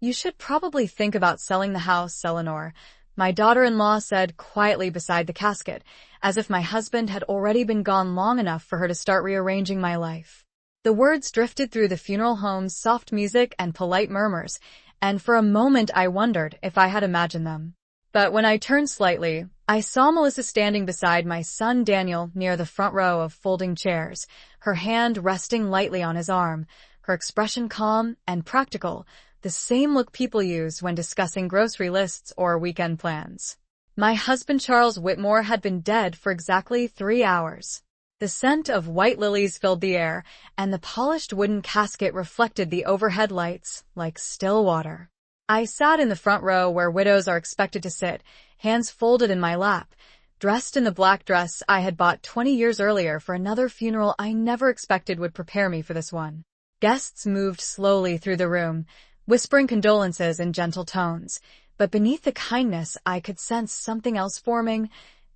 "You should probably think about selling the house, Eleanor," my daughter-in-law said quietly beside the casket, as if my husband had already been gone long enough for her to start rearranging my life. The words drifted through the funeral home's soft music and polite murmurs, and for a moment I wondered if I had imagined them. But when I turned slightly, I saw Melissa standing beside my son Daniel near the front row of folding chairs, her hand resting lightly on his arm, her expression calm and practical, the same look people use when discussing grocery lists or weekend plans. My husband Charles Whitmore had been dead for exactly 3 hours. The scent of white lilies filled the air, and the polished wooden casket reflected the overhead lights like still water. I sat in the front row where widows are expected to sit, hands folded in my lap, dressed in the black dress I had bought 20 years earlier for another funeral I never expected would prepare me for this one. Guests moved slowly through the room, whispering condolences in gentle tones, but beneath the kindness I could sense something else forming: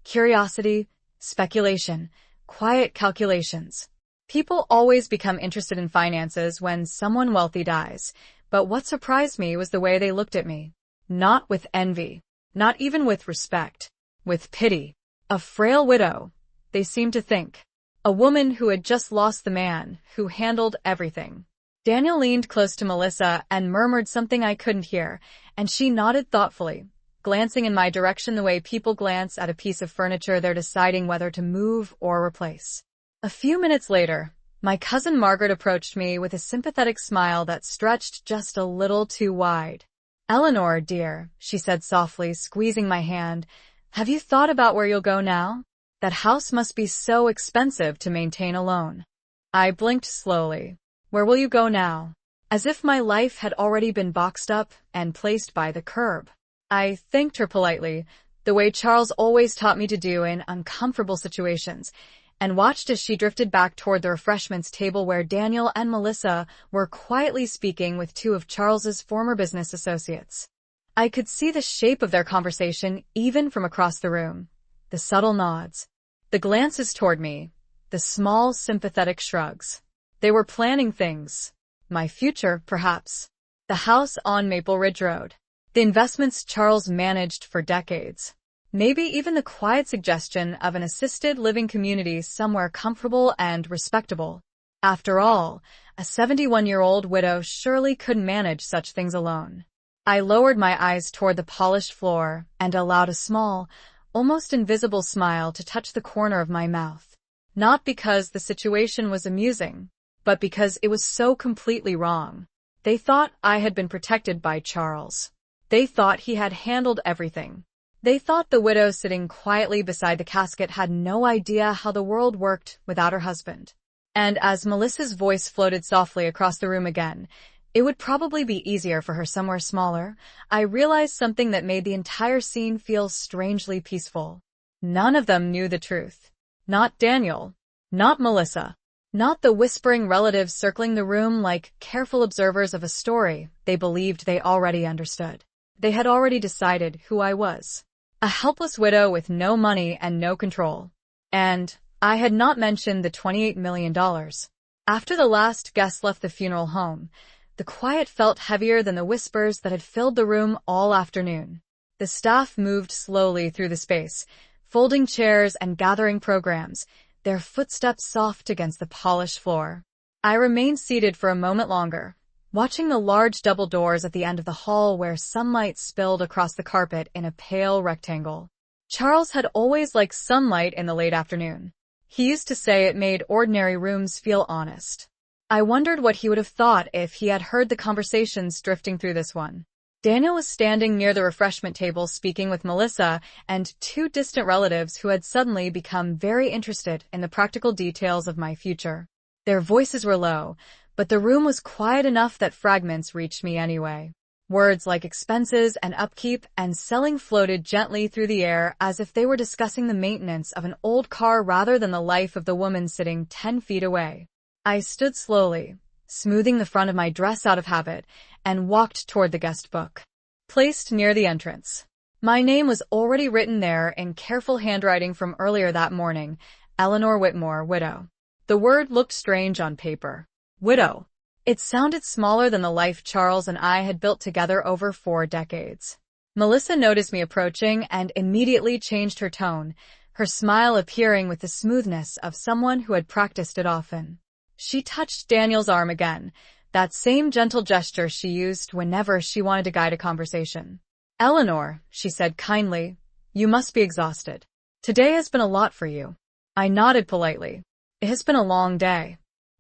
curiosity, speculation, quiet calculations. People always become interested in finances when someone wealthy dies, but what surprised me was the way they looked at me. Not with envy, not even with respect, with pity. A frail widow, they seemed to think. A woman who had just lost the man who handled everything. Daniel leaned close to Melissa and murmured something I couldn't hear, and she nodded thoughtfully, glancing in my direction the way people glance at a piece of furniture they're deciding whether to move or replace. A few minutes later, my cousin Margaret approached me with a sympathetic smile that stretched just a little too wide. "Eleanor, dear," she said softly, squeezing my hand, "have you thought about where you'll go now? That house must be so expensive to maintain alone." I blinked slowly. "Where will you go now?" As if my life had already been boxed up and placed by the curb. I thanked her politely, the way Charles always taught me to do in uncomfortable situations, and watched as she drifted back toward the refreshments table where Daniel and Melissa were quietly speaking with 2 of Charles's former business associates. I could see the shape of their conversation even from across the room. The subtle nods, the glances toward me, the small sympathetic shrugs. They were planning things. My future, perhaps. The house on Maple Ridge Road. The investments Charles managed for decades. Maybe even the quiet suggestion of an assisted living community somewhere comfortable and respectable. After all, a 71-year-old widow surely couldn't manage such things alone. I lowered my eyes toward the polished floor and allowed a small, almost invisible smile to touch the corner of my mouth. Not because the situation was amusing, but because it was so completely wrong. They thought I had been protected by Charles. They thought he had handled everything. They thought the widow sitting quietly beside the casket had no idea how the world worked without her husband. And as Melissa's voice floated softly across the room again, "It would probably be easier for her somewhere smaller," I realized something that made the entire scene feel strangely peaceful. None of them knew the truth. Not Daniel. Not Melissa. Not the whispering relatives circling the room like careful observers of a story they believed they already understood. They had already decided who I was. A helpless widow with no money and no control. And I had not mentioned the $28 million. After the last guest left the funeral home, the quiet felt heavier than the whispers that had filled the room all afternoon. The staff moved slowly through the space, folding chairs and gathering programs, their footsteps soft against the polished floor. I remained seated for a moment longer, watching the large double doors at the end of the hall where sunlight spilled across the carpet in a pale rectangle. Charles had always liked sunlight in the late afternoon. He used to say it made ordinary rooms feel honest. I wondered what he would have thought if he had heard the conversations drifting through this one. Daniel was standing near the refreshment table speaking with Melissa and 2 distant relatives who had suddenly become very interested in the practical details of my future. Their voices were low, but the room was quiet enough that fragments reached me anyway. Words like expenses and upkeep and selling floated gently through the air as if they were discussing the maintenance of an old car rather than the life of the woman sitting 10 feet away. I stood slowly, smoothing the front of my dress out of habit, and walked toward the guest book. Placed near the entrance. My name was already written there in careful handwriting from earlier that morning, Eleanor Whitmore, widow. The word looked strange on paper. Widow. It sounded smaller than the life Charles and I had built together over 4 decades. Melissa noticed me approaching and immediately changed her tone, her smile appearing with the smoothness of someone who had practiced it often. She touched Daniel's arm again, that same gentle gesture she used whenever she wanted to guide a conversation. "Eleanor," she said kindly, "you must be exhausted. Today has been a lot for you." I nodded politely. "It has been a long day."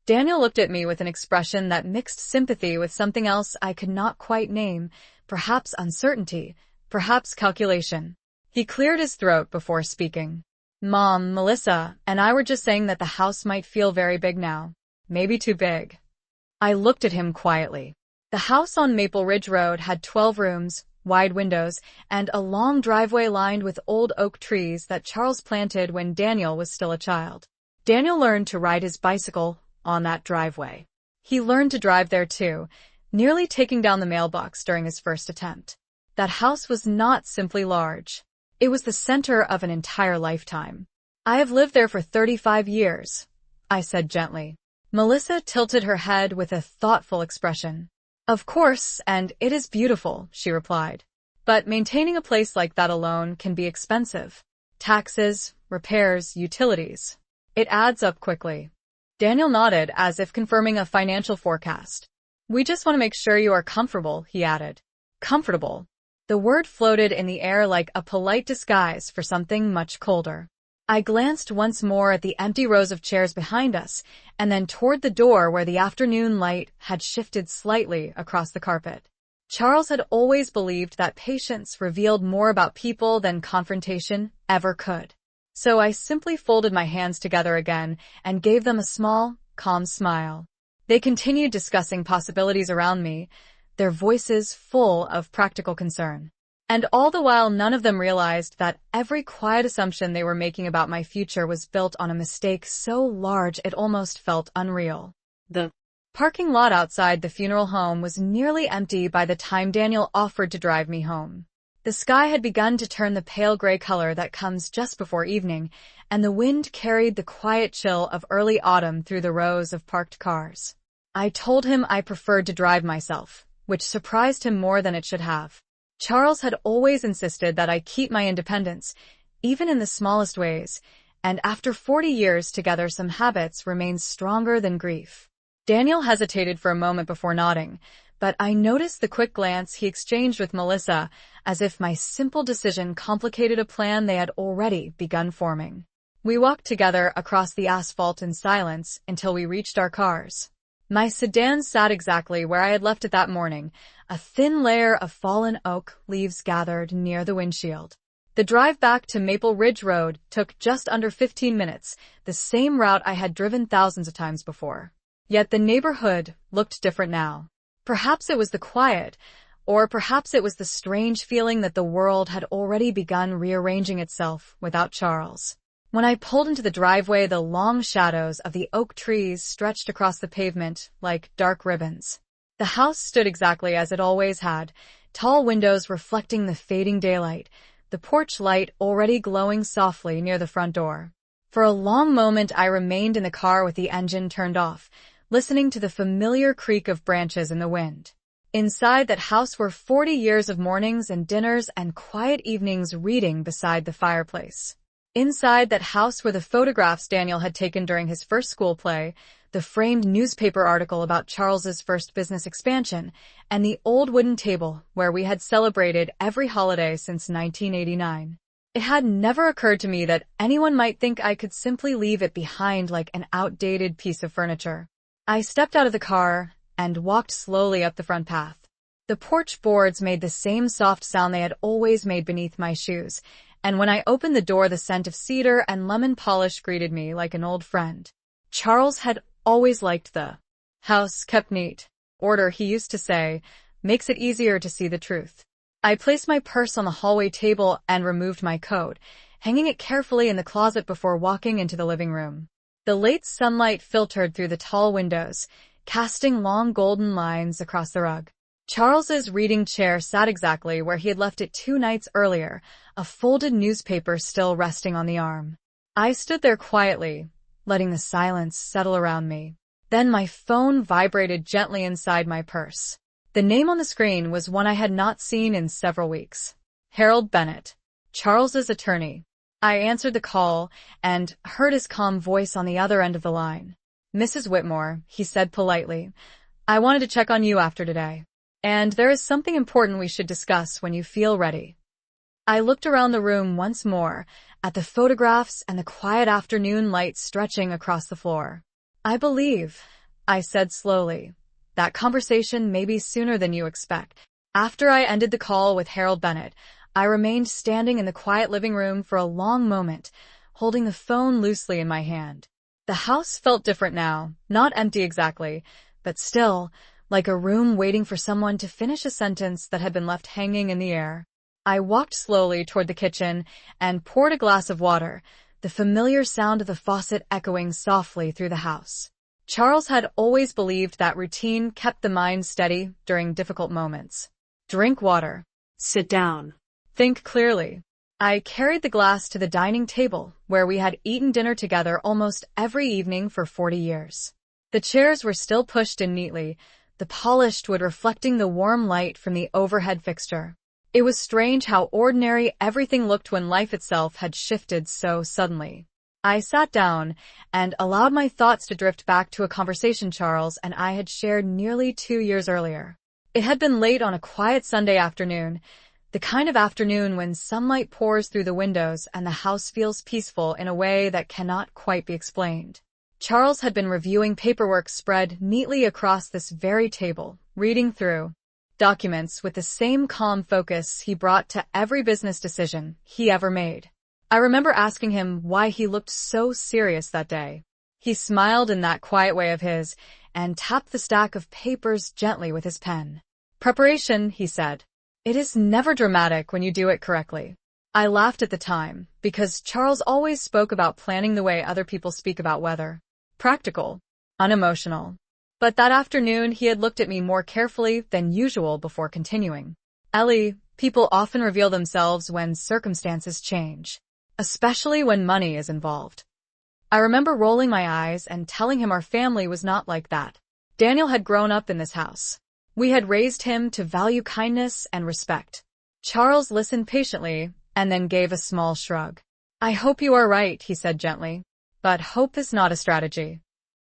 Daniel looked at me with an expression that mixed sympathy with something else I could not quite name, perhaps uncertainty, perhaps calculation. He cleared his throat before speaking. "Mom, Melissa, and I were just saying that the house might feel very big now. Maybe too big." I looked at him quietly. The house on Maple Ridge Road had 12 rooms, wide windows, and a long driveway lined with old oak trees that Charles planted when Daniel was still a child. Daniel learned to ride his bicycle on that driveway. He learned to drive there too, nearly taking down the mailbox during his first attempt. That house was not simply large. It was the center of an entire lifetime. "I have lived there for 35 years, I said gently. Melissa tilted her head with a thoughtful expression. "Of course, and it is beautiful," she replied. "But maintaining a place like that alone can be expensive. Taxes, repairs, utilities. It adds up quickly." Daniel nodded as if confirming a financial forecast. "We just want to make sure you are comfortable," he added. Comfortable. The word floated in the air like a polite disguise for something much colder. I glanced once more at the empty rows of chairs behind us, and then toward the door where the afternoon light had shifted slightly across the carpet. Charles had always believed that patience revealed more about people than confrontation ever could. So I simply folded my hands together again and gave them a small, calm smile. They continued discussing possibilities around me, their voices full of practical concern. And all the while, none of them realized that every quiet assumption they were making about my future was built on a mistake so large it almost felt unreal. The parking lot outside the funeral home was nearly empty by the time Daniel offered to drive me home. The sky had begun to turn the pale gray color that comes just before evening, and the wind carried the quiet chill of early autumn through the rows of parked cars. I told him I preferred to drive myself, which surprised him more than it should have. Charles had always insisted that I keep my independence, even in the smallest ways, and after 40 years together some habits remained stronger than grief. Daniel hesitated for a moment before nodding, but I noticed the quick glance he exchanged with Melissa, as if my simple decision complicated a plan they had already begun forming. We walked together across the asphalt in silence until we reached our cars. My sedan sat exactly where I had left it that morning, a thin layer of fallen oak leaves gathered near the windshield. The drive back to Maple Ridge Road took just under 15 minutes, the same route I had driven thousands of times before. Yet the neighborhood looked different now. Perhaps it was the quiet, or perhaps it was the strange feeling that the world had already begun rearranging itself without Charles. When I pulled into the driveway, the long shadows of the oak trees stretched across the pavement like dark ribbons. The house stood exactly as it always had, tall windows reflecting the fading daylight, the porch light already glowing softly near the front door. For a long moment I remained in the car with the engine turned off, listening to the familiar creak of branches in the wind. Inside that house were 40 years of mornings and dinners and quiet evenings reading beside the fireplace. Inside that house were the photographs Daniel had taken during his first school play, the framed newspaper article about Charles's first business expansion, and the old wooden table where we had celebrated every holiday since 1989. It had never occurred to me that anyone might think I could simply leave it behind like an outdated piece of furniture. I stepped out of the car and walked slowly up the front path. The porch boards made the same soft sound they had always made beneath my shoes, and when I opened the door, the scent of cedar and lemon polish greeted me like an old friend. Charles had always liked the house kept neat. Order, he used to say, makes it easier to see the truth. I placed my purse on the hallway table and removed my coat, hanging it carefully in the closet before walking into the living room. The late sunlight filtered through the tall windows, casting long golden lines across the rug. Charles's reading chair sat exactly where he had left it 2 nights earlier, a folded newspaper still resting on the arm. I stood there quietly, letting the silence settle around me. Then my phone vibrated gently inside my purse. The name on the screen was one I had not seen in several weeks. Harold Bennett, Charles's attorney. I answered the call and heard his calm voice on the other end of the line. "Mrs. Whitmore," he said politely, "I wanted to check on you after today. And there is something important we should discuss when you feel ready." I looked around the room once more, at the photographs and the quiet afternoon light stretching across the floor. "I believe," I said slowly, "that conversation may be sooner than you expect." After I ended the call with Harold Bennett, I remained standing in the quiet living room for a long moment, holding the phone loosely in my hand. The house felt different now, not empty exactly, but still, like a room waiting for someone to finish a sentence that had been left hanging in the air. I walked slowly toward the kitchen and poured a glass of water, the familiar sound of the faucet echoing softly through the house. Charles had always believed that routine kept the mind steady during difficult moments. Drink water. Sit down. Think clearly. I carried the glass to the dining table, where we had eaten dinner together almost every evening for 40 years. The chairs were still pushed in neatly, the polished wood reflecting the warm light from the overhead fixture. It was strange how ordinary everything looked when life itself had shifted so suddenly. I sat down and allowed my thoughts to drift back to a conversation Charles and I had shared nearly 2 years earlier. It had been late on a quiet Sunday afternoon, the kind of afternoon when sunlight pours through the windows and the house feels peaceful in a way that cannot quite be explained. Charles had been reviewing paperwork spread neatly across this very table, reading through documents with the same calm focus he brought to every business decision he ever made. I remember asking him why he looked so serious that day. He smiled in that quiet way of his and tapped the stack of papers gently with his pen. "Preparation," he said. "It is never dramatic when you do it correctly." I laughed at the time, because Charles always spoke about planning the way other people speak about weather. Practical, unemotional. But that afternoon he had looked at me more carefully than usual before continuing. "Ellie, people often reveal themselves when circumstances change, especially when money is involved." I remember rolling my eyes and telling him our family was not like that. Daniel had grown up in this house. We had raised him to value kindness and respect. Charles listened patiently and then gave a small shrug. "I hope you are right," he said gently. "But hope is not a strategy."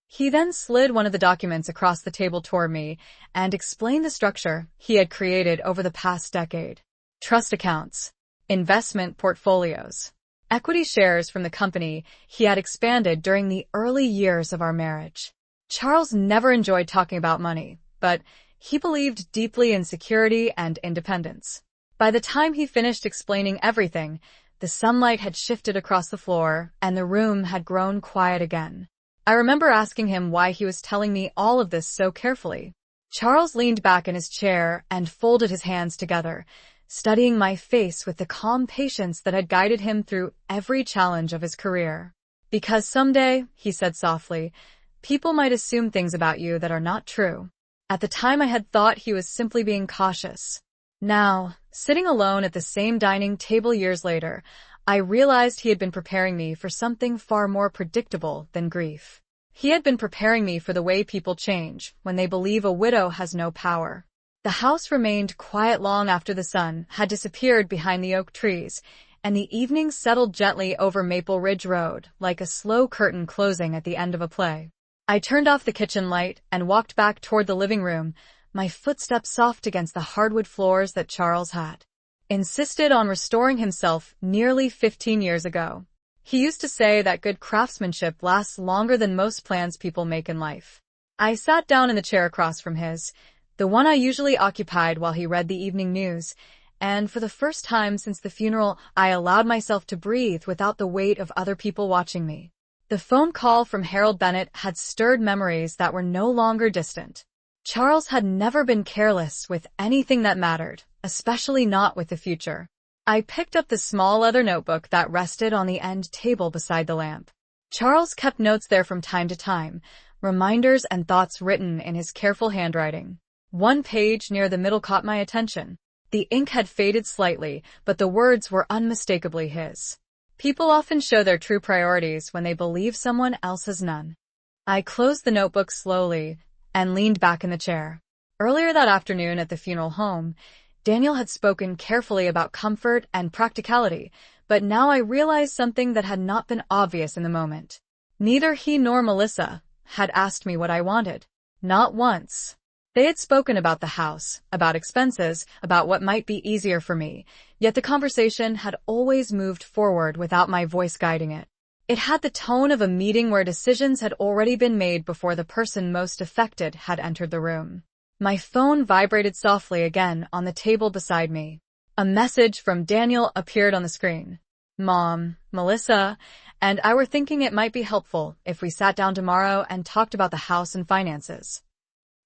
He then slid one of the documents across the table toward me and explained the structure he had created over the past decade. Trust accounts, investment portfolios, equity shares from the company he had expanded during the early years of our marriage. Charles never enjoyed talking about money, but he believed deeply in security and independence. By the time he finished explaining everything, the sunlight had shifted across the floor and the room had grown quiet again. I remember asking him why he was telling me all of this so carefully. Charles leaned back in his chair and folded his hands together, studying my face with the calm patience that had guided him through every challenge of his career. "Because someday," he said softly, "people might assume things about you that are not true." At the time I had thought he was simply being cautious. Now, sitting alone at the same dining table years later, I realized he had been preparing me for something far more predictable than grief. He had been preparing me for the way people change when they believe a widow has no power. The house remained quiet long after the sun had disappeared behind the oak trees, and the evening settled gently over Maple Ridge Road like a slow curtain closing at the end of a play. I turned off the kitchen light and walked back toward the living room, my footsteps soft against the hardwood floors that Charles had insisted on restoring himself nearly 15 years ago. He used to say that good craftsmanship lasts longer than most plans people make in life. I sat down in the chair across from his, the one I usually occupied while he read the evening news, and for the first time since the funeral, I allowed myself to breathe without the weight of other people watching me. The phone call from Harold Bennett had stirred memories that were no longer distant. Charles had never been careless with anything that mattered, especially not with the future. I picked up the small leather notebook that rested on the end table beside the lamp. Charles kept notes there from time to time, reminders and thoughts written in his careful handwriting. One page near the middle caught my attention. The ink had faded slightly, but the words were unmistakably his. "People often show their true priorities when they believe someone else has none." I closed the notebook slowly and leaned back in the chair. Earlier that afternoon at the funeral home, Daniel had spoken carefully about comfort and practicality, but now I realized something that had not been obvious in the moment. Neither he nor Melissa had asked me what I wanted. Not once. They had spoken about the house, about expenses, about what might be easier for me, yet the conversation had always moved forward without my voice guiding it. It had the tone of a meeting where decisions had already been made before the person most affected had entered the room. My phone vibrated softly again on the table beside me. A message from Daniel appeared on the screen. Mom, Melissa, and I were thinking it might be helpful if we sat down tomorrow and talked about the house and finances.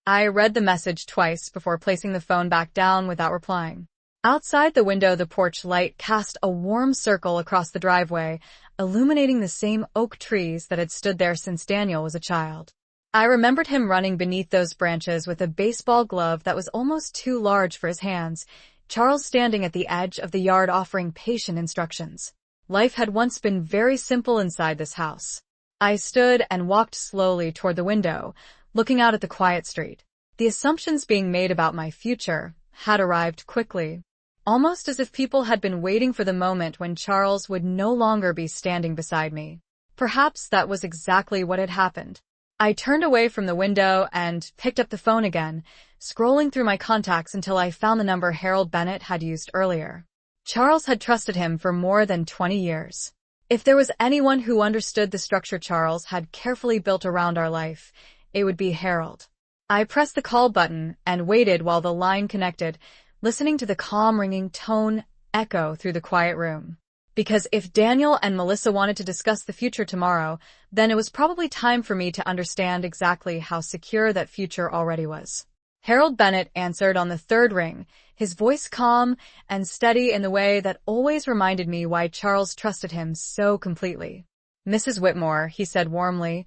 I read the message twice before placing the phone back down without replying. Outside the window, the porch light cast a warm circle across the driveway, illuminating the same oak trees that had stood there since Daniel was a child. I remembered him running beneath those branches with a baseball glove that was almost too large for his hands, Charles standing at the edge of the yard offering patient instructions. Life had once been very simple inside this house. I stood and walked slowly toward the window, looking out at the quiet street. The assumptions being made about my future had arrived quickly, almost as if people had been waiting for the moment when Charles would no longer be standing beside me. Perhaps that was exactly what had happened. I turned away from the window and picked up the phone again, scrolling through my contacts until I found the number Harold Bennett had used earlier. Charles had trusted him for more than 20 years. If there was anyone who understood the structure Charles had carefully built around our life, it would be Harold. I pressed the call button and waited while the line connected, listening to the calm ringing tone echo through the quiet room. Because if Daniel and Melissa wanted to discuss the future tomorrow, then it was probably time for me to understand exactly how secure that future already was. Harold Bennett answered on the third ring, his voice calm and steady in the way that always reminded me why Charles trusted him so completely. "Mrs. Whitmore," he said warmly,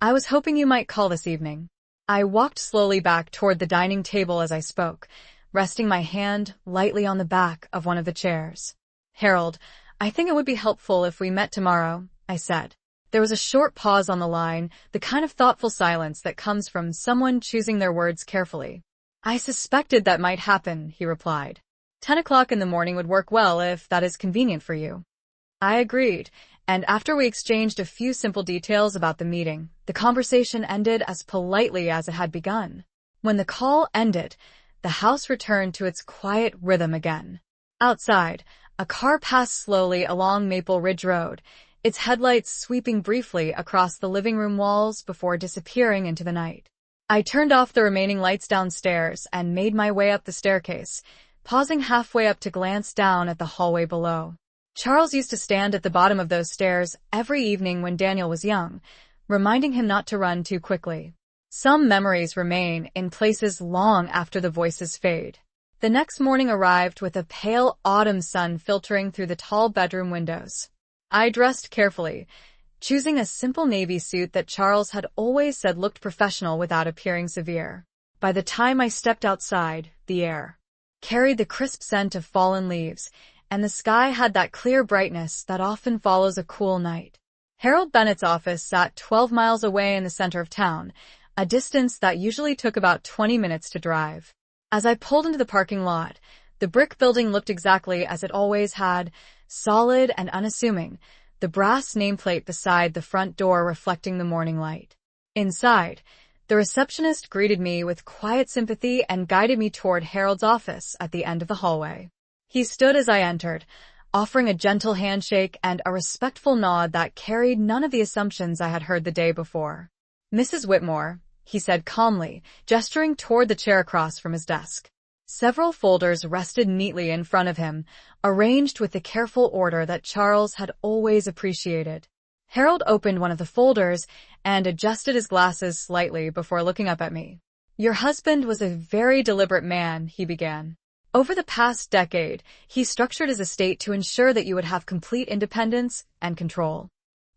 "I was hoping you might call this evening." I walked slowly back toward the dining table as I spoke, resting my hand lightly on the back of one of the chairs. "Harold, I think it would be helpful if we met tomorrow," I said. There was a short pause on the line, the kind of thoughtful silence that comes from someone choosing their words carefully. "I suspected that might happen," he replied. 10 o'clock in the morning would work well if that is convenient for you." I agreed, and after we exchanged a few simple details about the meeting, the conversation ended as politely as it had begun. When the call ended, the house returned to its quiet rhythm again. Outside, a car passed slowly along Maple Ridge Road, its headlights sweeping briefly across the living room walls before disappearing into the night. I turned off the remaining lights downstairs and made my way up the staircase, pausing halfway up to glance down at the hallway below. Charles used to stand at the bottom of those stairs every evening when Daniel was young, reminding him not to run too quickly. Some memories remain in places long after the voices fade. The next morning arrived with a pale autumn sun filtering through the tall bedroom windows. I dressed carefully, choosing a simple navy suit that Charles had always said looked professional without appearing severe. By the time I stepped outside, the air carried the crisp scent of fallen leaves, and the sky had that clear brightness that often follows a cool night. Harold Bennett's office sat 12 miles away in the center of town, a distance that usually took about 20 minutes to drive. As I pulled into the parking lot, the brick building looked exactly as it always had, solid and unassuming, the brass nameplate beside the front door reflecting the morning light. Inside, the receptionist greeted me with quiet sympathy and guided me toward Harold's office at the end of the hallway. He stood as I entered, offering a gentle handshake and a respectful nod that carried none of the assumptions I had heard the day before. "Mrs. Whitmore," he said calmly, gesturing toward the chair across from his desk. Several folders rested neatly in front of him, arranged with the careful order that Charles had always appreciated. Harold opened one of the folders and adjusted his glasses slightly before looking up at me. "Your husband was a very deliberate man," he began. "Over the past decade, he structured his estate to ensure that you would have complete independence and control."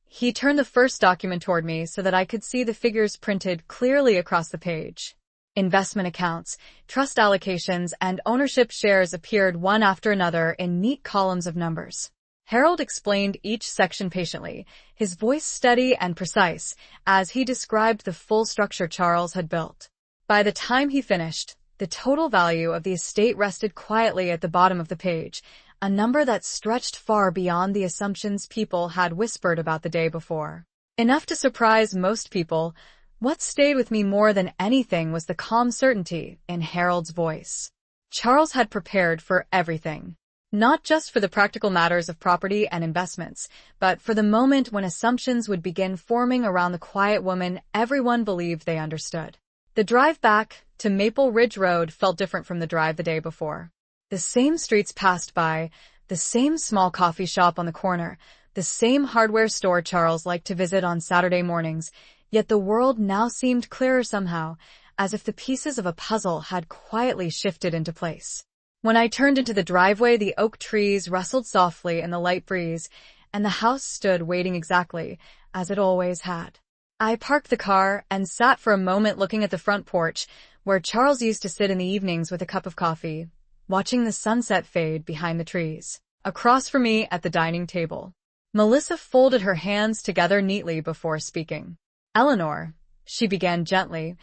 He turned the first document toward me so that I could see the figures printed clearly across the page. Investment accounts, trust allocations, and ownership shares appeared one after another in neat columns of numbers. Harold explained each section patiently, his voice steady and precise, as he described the full structure Charles had built. By the time he finished, the total value of the estate rested quietly at the bottom of the page, a number that stretched far beyond the assumptions people had whispered about the day before. Enough to surprise most people, what stayed with me more than anything was the calm certainty in Harold's voice. Charles had prepared for everything. Not just for the practical matters of property and investments, but for the moment when assumptions would begin forming around the quiet woman everyone believed they understood. The drive back to Maple Ridge Road felt different from the drive the day before. The same streets passed by, the same small coffee shop on the corner, the same hardware store Charles liked to visit on Saturday mornings, yet the world now seemed clearer somehow, as if the pieces of a puzzle had quietly shifted into place. When I turned into the driveway, the oak trees rustled softly in the light breeze, and the house stood waiting exactly as it always had. I parked the car and sat for a moment looking at the front porch, where Charles used to sit in the evenings with a cup of coffee, watching the sunset fade behind the trees. Across from me at the dining table, Melissa folded her hands together neatly before speaking. "Eleanor," she began gently,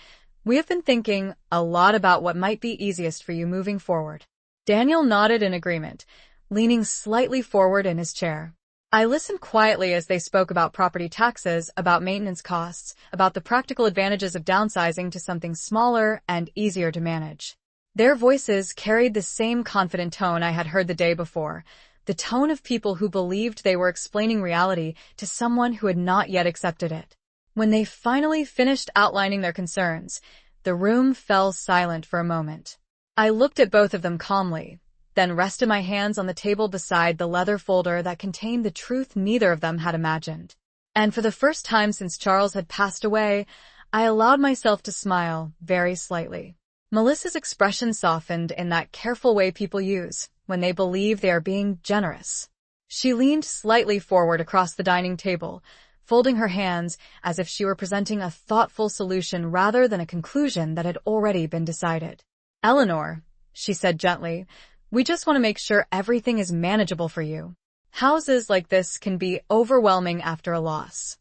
"we have been thinking a lot about what might be easiest for you moving forward." Daniel nodded in agreement, leaning slightly forward in his chair. I listened quietly as they spoke about property taxes, about maintenance costs, about the practical advantages of downsizing to something smaller and easier to manage. Their voices carried the same confident tone I had heard the day before, the tone of people who believed they were explaining reality to someone who had not yet accepted it. When they finally finished outlining their concerns, the room fell silent for a moment. I looked at both of them calmly, then rested my hands on the table beside the leather folder that contained the truth neither of them had imagined. And for the first time since Charles had passed away, I allowed myself to smile very slightly. Melissa's expression softened in that careful way people use when they believe they are being generous. She leaned slightly forward across the dining table, folding her hands as if she were presenting a thoughtful solution rather than a conclusion that had already been decided. "Eleanor," she said gently, "we just want to make sure everything is manageable for you. Houses like this can be overwhelming after a loss."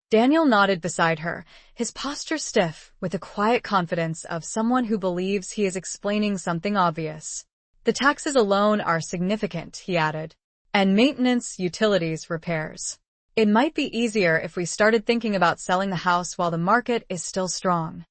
Daniel nodded beside her, his posture stiff with the quiet confidence of someone who believes he is explaining something obvious. "The taxes alone are significant," he added, "and maintenance, utilities, repairs. It might be easier if we started thinking about selling the house while the market is still strong."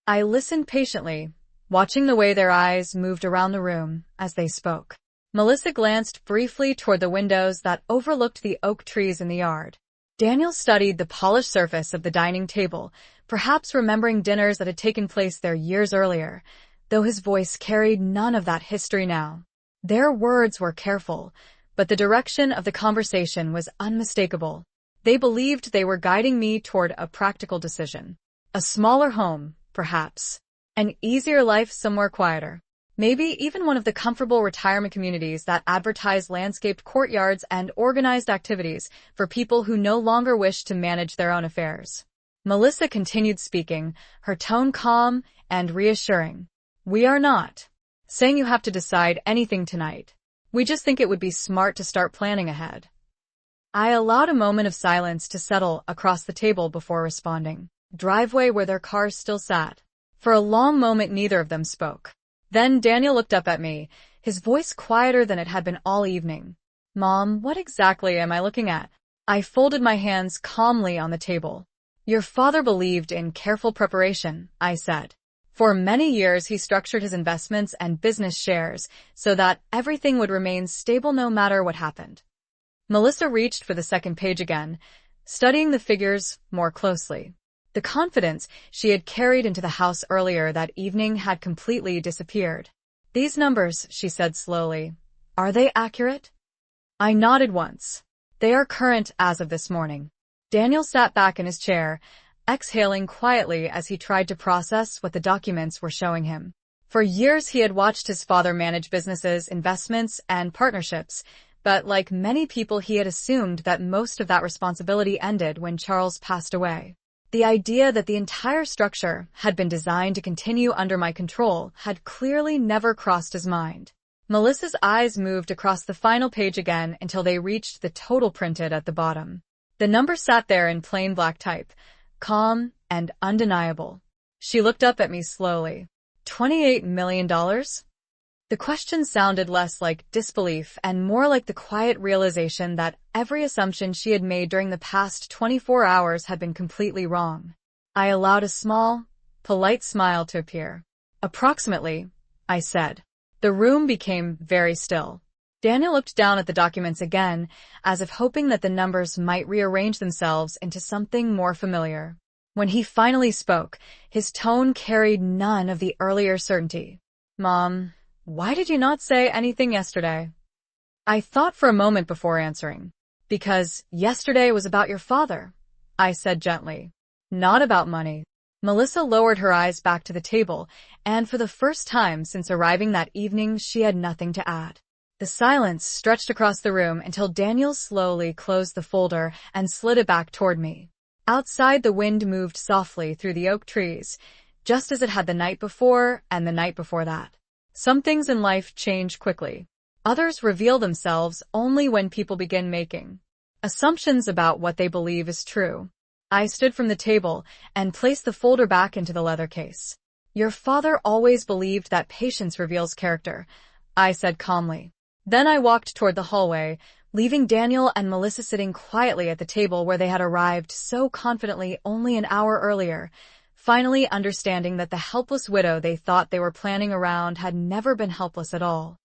I listened patiently, watching the way their eyes moved around the room as they spoke. Melissa glanced briefly toward the windows that overlooked the oak trees in the yard. Daniel studied the polished surface of the dining table, perhaps remembering dinners that had taken place there years earlier, though his voice carried none of that history now. Their words were careful, but the direction of the conversation was unmistakable. They believed they were guiding me toward a practical decision. A smaller home, perhaps. An easier life somewhere quieter. Maybe even one of the comfortable retirement communities that advertise landscaped courtyards and organized activities for people who no longer wish to manage their own affairs. Melissa continued speaking, her tone calm and reassuring. "We are not saying you have to decide anything tonight. We just think it would be smart to start planning ahead." I allowed a moment of silence to settle across the table before responding. Driveway where their cars still sat. For a long moment neither of them spoke. Then Daniel looked up at me, his voice quieter than it had been all evening. "Mom, what exactly am I looking at?" I folded my hands calmly on the table. "Your father believed in careful preparation," I said. "For many years he structured his investments and business shares so that everything would remain stable no matter what happened." Melissa reached for the second page again, studying the figures more closely. The confidence she had carried into the house earlier that evening had completely disappeared. "These numbers," she said slowly, "are they accurate?" I nodded once. "They are current as of this morning." Daniel sat back in his chair, exhaling quietly as he tried to process what the documents were showing him. For years he had watched his father manage businesses, investments, and partnerships, but like many people he had assumed that most of that responsibility ended when Charles passed away. The idea that the entire structure had been designed to continue under my control had clearly never crossed his mind. Melissa's eyes moved across the final page again until they reached the total printed at the bottom. The number sat there in plain black type, calm and undeniable. She looked up at me slowly. $28 million? The question sounded less like disbelief and more like the quiet realization that every assumption she had made during the past 24 hours had been completely wrong. I allowed a small, polite smile to appear. Approximately, I said. The room became very still. Daniel looked down at the documents again, as if hoping that the numbers might rearrange themselves into something more familiar. When he finally spoke, his tone carried none of the earlier certainty. "Mom, why did you not say anything yesterday?" I thought for a moment before answering. "Because yesterday was about your father," I said gently. "Not about money." Melissa lowered her eyes back to the table, and for the first time since arriving that evening, she had nothing to add. The silence stretched across the room until Daniel slowly closed the folder and slid it back toward me. Outside, the wind moved softly through the oak trees, just as it had the night before and the night before that. Some things in life change quickly. Others reveal themselves only when people begin making assumptions about what they believe is true. I stood from the table and placed the folder back into the leather case. "Your father always believed that patience reveals character," I said calmly. Then I walked toward the hallway, leaving Daniel and Melissa sitting quietly at the table where they had arrived so confidently only an hour earlier, finally understanding that the helpless widow they thought they were planning around had never been helpless at all.